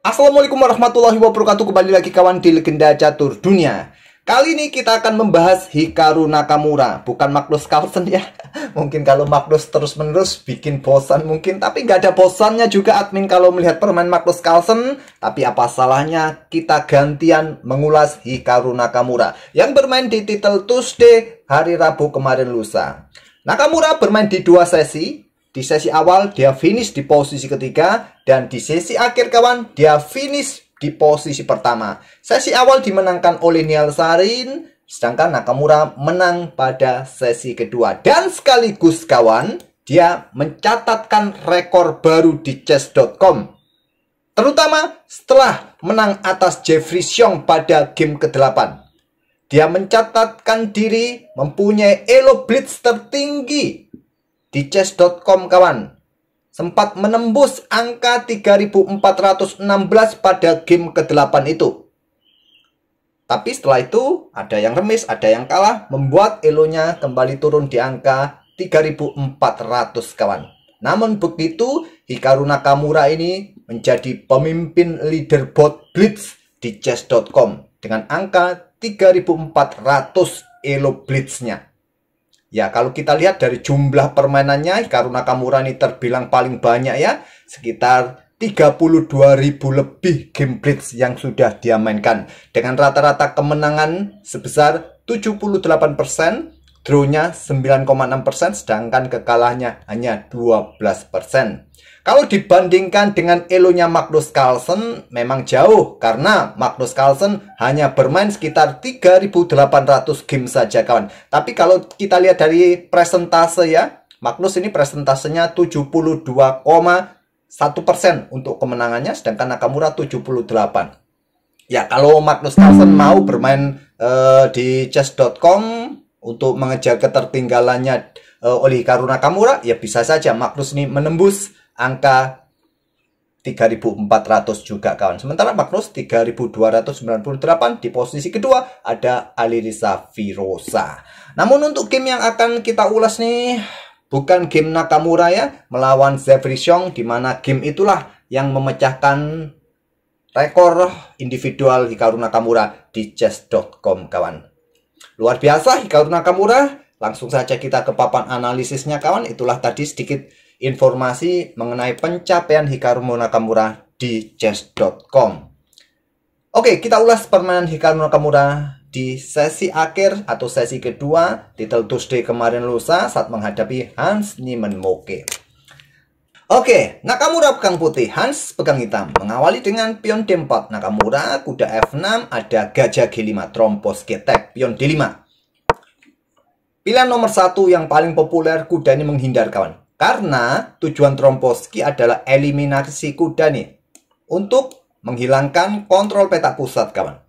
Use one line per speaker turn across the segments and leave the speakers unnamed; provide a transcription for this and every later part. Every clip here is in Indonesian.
Assalamualaikum warahmatullahi wabarakatuh. Kembali lagi kawan di Legenda Catur Dunia. Kali ini kita akan membahas Hikaru Nakamura, bukan Magnus Carlsen ya. Mungkin kalau Magnus terus-menerus bikin bosan mungkin, tapi nggak ada bosannya juga admin kalau melihat permain Magnus Carlsen. Tapi apa salahnya kita gantian mengulas Hikaru Nakamura yang bermain di title Tuesday hari Rabu kemarin lusa. Nakamura bermain di dua sesi. Di sesi awal dia finish di posisi ketiga, dan di sesi akhir kawan dia finish di posisi pertama. Sesi awal dimenangkan oleh Niall Sarin, sedangkan Nakamura menang pada sesi kedua. Dan sekaligus kawan, dia mencatatkan rekor baru di chess.com. Terutama setelah menang atas Jeffrey Xiong pada game ke-8. Dia mencatatkan diri mempunyai elo blitz tertinggi di chess.com kawan. Sempat menembus angka 3416 pada game ke-8 itu. Tapi setelah itu ada yang remis, ada yang kalah, membuat elonya kembali turun di angka 3400 kawan. Namun begitu, Hikaru Nakamura ini menjadi pemimpin leaderboard blitz di chess.com dengan angka 3400 elo blitznya. Ya, kalau kita lihat dari jumlah permainannya, Hikaru Nakamura ini terbilang paling banyak ya. Sekitar 32.000 lebih game blitz yang sudah dia mainkan. Dengan rata-rata kemenangan sebesar 78%, draw-nya 9,6%, sedangkan kekalahannya hanya 12%. Kalau dibandingkan dengan elonya Magnus Carlsen, memang jauh. Karena Magnus Carlsen hanya bermain sekitar 3.800 game saja kawan. Tapi kalau kita lihat dari presentase ya, Magnus ini presentasenya 72,1% untuk kemenangannya, sedangkan Nakamura 78%. Ya, kalau Magnus Carlsen mau bermain di chess.com untuk mengejar ketertinggalannya oleh Hikaru Nakamura, ya bisa saja Magnus ini menembus angka 3400 juga kawan. Sementara Magnus 3298. Di posisi kedua ada Alireza Firoza. Namun untuk game yang akan kita ulas nih bukan game Nakamura ya, melawan Jeffrey Xiong, di mana game itulah yang memecahkan rekor individual Hikaru Nakamura di chess.com kawan. Luar biasa Hikaru Nakamura. Langsung saja kita ke papan analisisnya kawan. Itulah tadi sedikit informasi mengenai pencapaian Hikaru Nakamura di chess.com. Oke, kita ulas permainan Hikaru Nakamura di sesi akhir atau sesi kedua title Tuesday kemarin lusa saat menghadapi Hans Niemann-Moke. Oke, Nakamura pegang putih, Hans pegang hitam. Mengawali dengan pion D4 Nakamura, kuda F6, ada gajah G5, trompos G-tag, pion D5. Pilihan nomor 1 yang paling populer, kuda ini menghindar kawan. Karena tujuan Tromposki adalah eliminasi kuda nih untuk menghilangkan kontrol petak pusat kawan.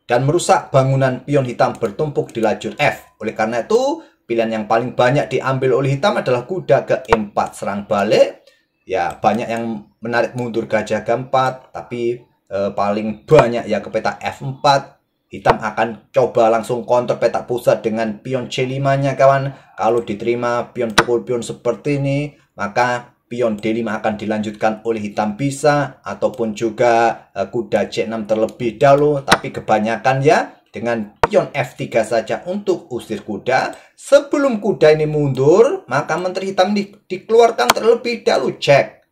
Dan merusak bangunan pion hitam bertumpuk di lajur F. Oleh karena itu, pilihan yang paling banyak diambil oleh hitam adalah kuda ke E4 serang balik. Ya, banyak yang menarik mundur gajah G4, tapi paling banyak ya ke petak F4. Hitam akan coba langsung counter petak pusat dengan pion C5-nya kawan. Kalau diterima pion pukul pion seperti ini, maka pion D5 akan dilanjutkan oleh hitam bisa, ataupun juga kuda C6 terlebih dahulu. Tapi kebanyakan ya dengan pion F3 saja untuk usir kuda. Sebelum kuda ini mundur, maka menteri hitam dikeluarkan terlebih dahulu, cek.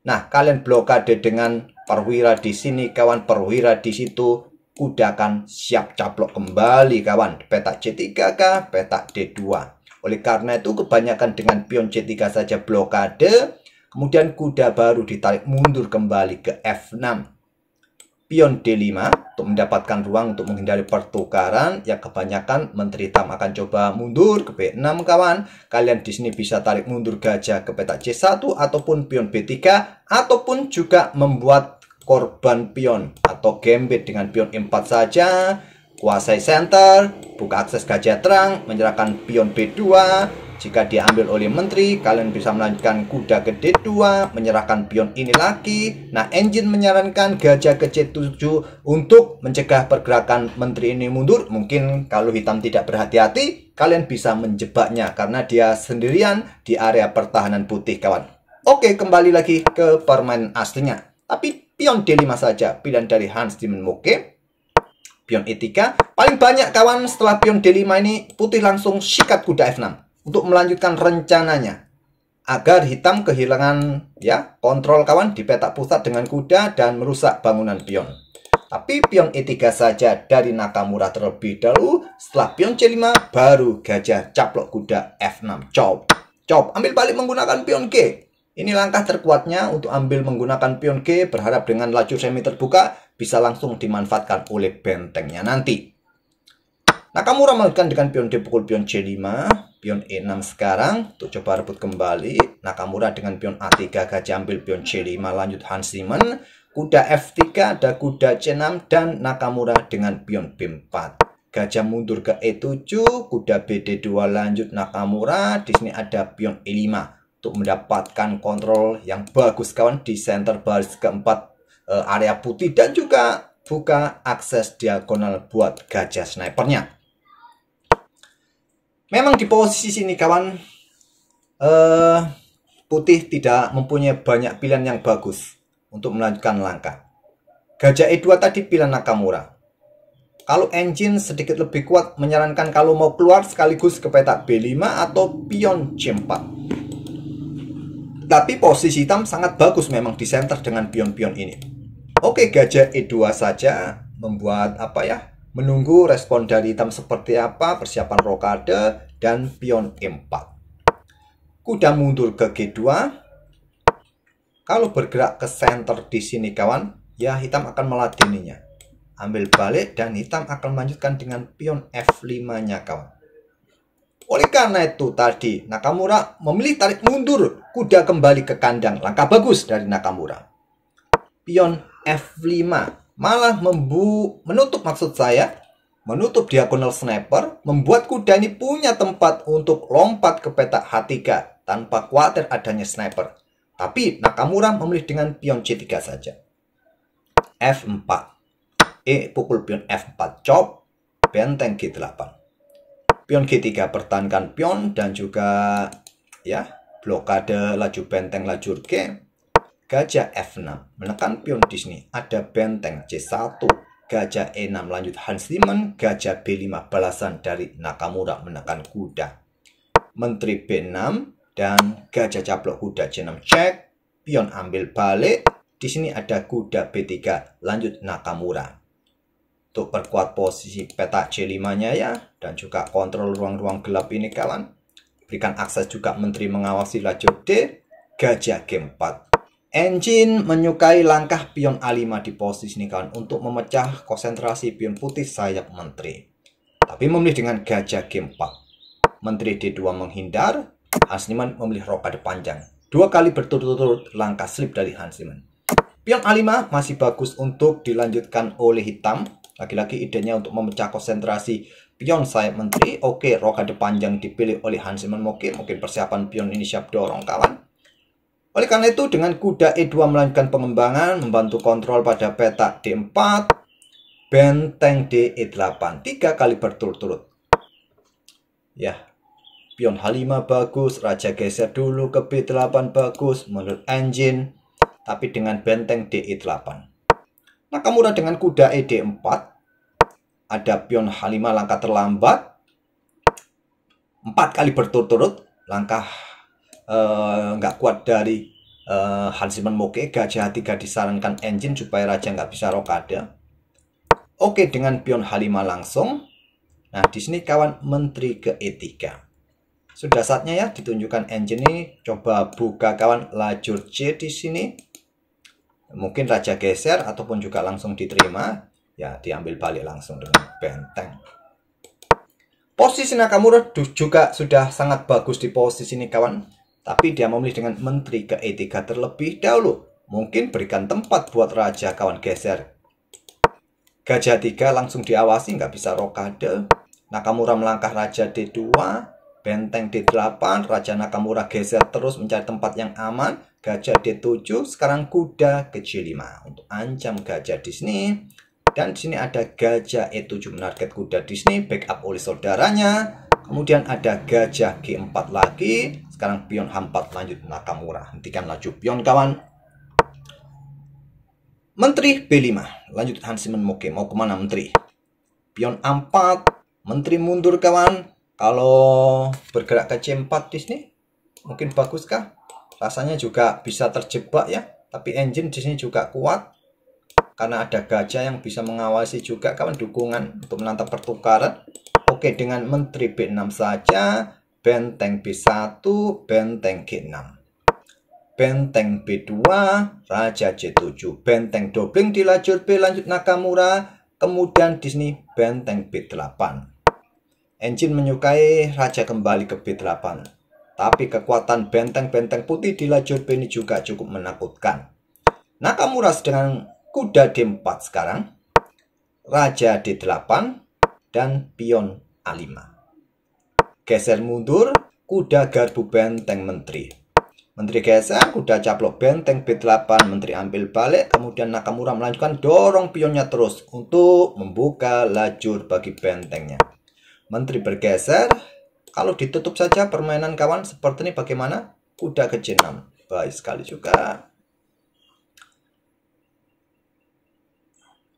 Nah, kalian blokade dengan perwira di sini kawan, perwira di situ. Kuda akan siap caplok kembali kawan. Petak C3 kah? Petak D2. Oleh karena itu kebanyakan dengan pion C3 saja blokade. Kemudian kuda baru ditarik mundur kembali ke F6. Pion D5 untuk mendapatkan ruang untuk menghindari pertukaran. Ya, kebanyakan menteri hitam akan coba mundur ke B6 kawan. Kalian di sini bisa tarik mundur gajah ke petak C1 ataupun pion B3, ataupun juga membuat korban pion atau gambit dengan pion E4 saja, kuasai center, buka akses gajah terang, menyerahkan pion B2. Jika diambil oleh menteri, kalian bisa melanjutkan kuda ke D2, menyerahkan pion ini lagi. Nah, engine menyarankan gajah ke C7 untuk mencegah pergerakan menteri ini mundur. Mungkin kalau hitam tidak berhati-hati, kalian bisa menjebaknya karena dia sendirian di area pertahanan putih kawan. Oke, kembali lagi ke permainan aslinya. Tapi pion D5 saja, pilihan dari Hans Simon Moke. Pion E3, paling banyak kawan setelah pion D5 ini putih langsung sikat kuda F6 untuk melanjutkan rencananya agar hitam kehilangan ya kontrol kawan di petak pusat dengan kuda dan merusak bangunan pion. Tapi pion E3 saja dari Nakamura terlebih dahulu. Setelah pion C5 baru gajah caplok kuda F6. Chop. Chop. Ambil balik menggunakan pion G. Ini langkah terkuatnya untuk ambil menggunakan pion G. Berharap dengan lajur semi terbuka bisa langsung dimanfaatkan oleh bentengnya nanti. Nakamura melanjutkan dengan pion D pukul pion C5. Pion E6 sekarang untuk coba rebut kembali. Nakamura dengan pion A3 gajah ambil pion C5 lanjut Hans Simon. Kuda F3 ada kuda C6 dan Nakamura dengan pion B4. Gajah mundur ke E7, kuda BD2 lanjut Nakamura. Di sini ada pion E5 untuk mendapatkan kontrol yang bagus kawan di center baris keempat area putih dan juga buka akses diagonal buat gajah snipernya. Memang di posisi sini kawan putih tidak mempunyai banyak pilihan yang bagus untuk melanjutkan langkah. Gajah E2 tadi pilihan Nakamura. Kalau engine sedikit lebih kuat menyarankan kalau mau keluar sekaligus ke petak B5 atau pion C4. Tapi posisi hitam sangat bagus memang di center dengan pion-pion ini. Oke, gajah E2 saja membuat apa ya? Menunggu respon dari hitam seperti apa, persiapan rokade dan pion E4. Kuda mundur ke G2. Kalau bergerak ke center di sini kawan, ya hitam akan meladeninya. Ambil balik dan hitam akan melanjutkan dengan pion F5-nya kawan. Oleh karena itu tadi Nakamura memilih tarik mundur, kuda kembali ke kandang. Langkah bagus dari Nakamura. Pion F5 malah menutup maksud saya, menutup diagonal sniper, membuat kuda ini punya tempat untuk lompat ke petak H3 tanpa khawatir adanya sniper. Tapi Nakamura memilih dengan pion C3 saja. F4. E pukul pion F4 chop. Benteng G8. Pion G3 pertahankan pion dan juga ya blokade laju benteng lajur G. Gajah F6 menekan pion di sini. Ada benteng C1. Gajah E6 lanjut Hans Simon. Gajah B5 balasan dari Nakamura menekan kuda. Menteri B6 dan gajah caplok kuda C6 cek. Pion ambil balik. Di sini ada kuda B3 lanjut Nakamura. Untuk perkuat posisi petak C5-nya ya. Dan juga kontrol ruang-ruang gelap ini kawan. Berikan akses juga menteri mengawasi lajur D. Gajah G4. Engine menyukai langkah pion A5 di posisi ini kawan. Untuk memecah konsentrasi pion putih sayap menteri. Tapi memilih dengan gajah G4. Menteri D2 menghindar. Hans Simon memilih rokade panjang. 2 kali berturut-turut langkah slip dari Hans Simon. Pion A5 masih bagus untuk dilanjutkan oleh hitam. Lagi-lagi idenya untuk memecah konsentrasi pion sayap menteri. Oke, rokade panjang dipilih oleh Hans Simon Moke. Mungkin persiapan pion ini siap dorong kawan. Oleh karena itu dengan kuda E2 melanjutkan pengembangan. Membantu kontrol pada petak D4. Benteng D8. 3 kali berturut-turut. Ya. Pion H5 bagus, raja geser dulu ke B8 bagus, menurut engine. Tapi dengan benteng D8. Nakamura dengan kuda ED4. Ada pion H5 langkah terlambat. 4 kali berturut-turut. Langkah nggak kuat dari Hans Simon Moke. Gajah H3 disarankan engine supaya raja nggak bisa rokade. Oke, dengan pion H5 langsung. Nah, di sini kawan menteri ke E3. Sudah saatnya ya ditunjukkan engine ini. Coba buka kawan lajur C di sini. Mungkin raja geser ataupun juga langsung diterima. Ya, diambil balik langsung dengan benteng. Posisi Nakamura juga sudah sangat bagus di posisi ini kawan. Tapi dia memilih dengan menteri ke E3 terlebih dahulu. Mungkin berikan tempat buat raja kawan geser. Gajah 3 langsung diawasi, nggak bisa rokade. Nakamura melangkah raja D2. Benteng D8, Raja Nakamura geser terus mencari tempat yang aman. Gajah D7, sekarang kuda ke C5 untuk ancam gajah di sini. Dan di sini ada gajah E7 menarget kuda di sini, backup oleh saudaranya. Kemudian ada gajah G4 lagi. Sekarang pion H4 lanjut Nakamura. Hentikan laju pion kawan. Menteri B5. Lanjut Hansiman Moke. Mau kemana menteri? Pion A4. Menteri mundur kawan. Kalau bergerak ke C4 di sini mungkin bagus kah? Rasanya juga bisa terjebak ya. Tapi engine di sini juga kuat. Karena ada gajah yang bisa mengawasi juga kawan, dukungan untuk menantang pertukaran. Oke, dengan menteri B6 saja. Benteng B1, benteng G6. Benteng B2, raja C7. Benteng dobling di lajur B, lanjut Nakamura. Kemudian di sini benteng B8. Engine menyukai raja kembali ke B8. Tapi kekuatan benteng-benteng putih di lajur B ini juga cukup menakutkan. Nakamura sedang kuda D4 sekarang, raja D8, dan pion A5. Geser mundur, kuda garbu benteng menteri. Menteri geser, kuda caplok benteng B8, menteri ambil balik, kemudian Nakamura melanjutkan dorong pionnya terus untuk membuka lajur bagi bentengnya. Menteri bergeser, kalau ditutup saja permainan kawan seperti ini bagaimana? Kuda ke C6, baik sekali juga.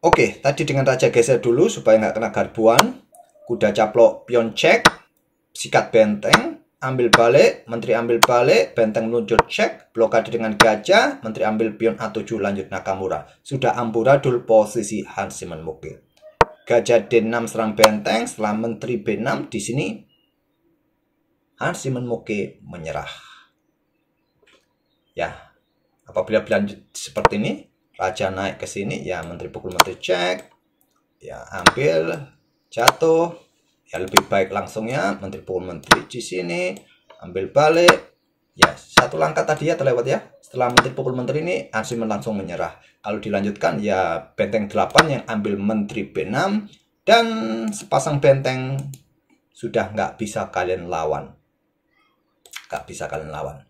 Oke, tadi dengan raja geser dulu supaya nggak kena garbuan. Kuda caplok, pion cek, sikat benteng, ambil balik, menteri ambil balik, benteng meluncur cek, blokade dengan gajah, menteri ambil pion A7, lanjut Nakamura. Sudah amburadul posisi Hansiman Moke. Gajah D6 serang benteng, setelah menteri B6 di sini Hansiman Moke menyerah. Ya, apabila berlanjut seperti ini, raja naik ke sini, ya menteri pukul menteri cek, ya ambil, jatuh, ya lebih baik langsungnya menteri pukul menteri di sini, ambil balik, ya satu langkah tadi ya terlewat ya. Setelah menteri pukul menteri ini, Hansiman langsung menyerah. Kalau dilanjutkan ya benteng 8 yang ambil menteri B6 dan sepasang benteng sudah nggak bisa kalian lawan, nggak bisa kalian lawan.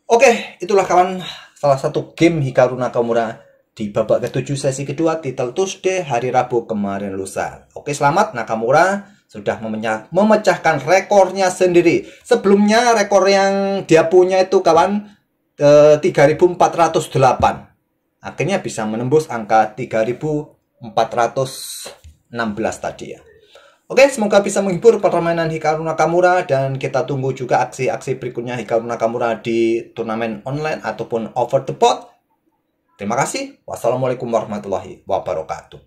Oke, itulah kawan salah satu game Hikaru Nakamura di babak ke-7 sesi kedua Title Tuesday hari Rabu kemarin lusa. Oke, selamat Nakamura sudah memecahkan rekornya sendiri. Sebelumnya rekor yang dia punya itu kawan 3408. Akhirnya bisa menembus angka 3416 tadi ya. Oke, semoga bisa menghibur permainan Hikaru Nakamura dan kita tunggu juga aksi-aksi berikutnya Hikaru Nakamura di turnamen online ataupun over the pot. Terima kasih. Wassalamualaikum warahmatullahi wabarakatuh.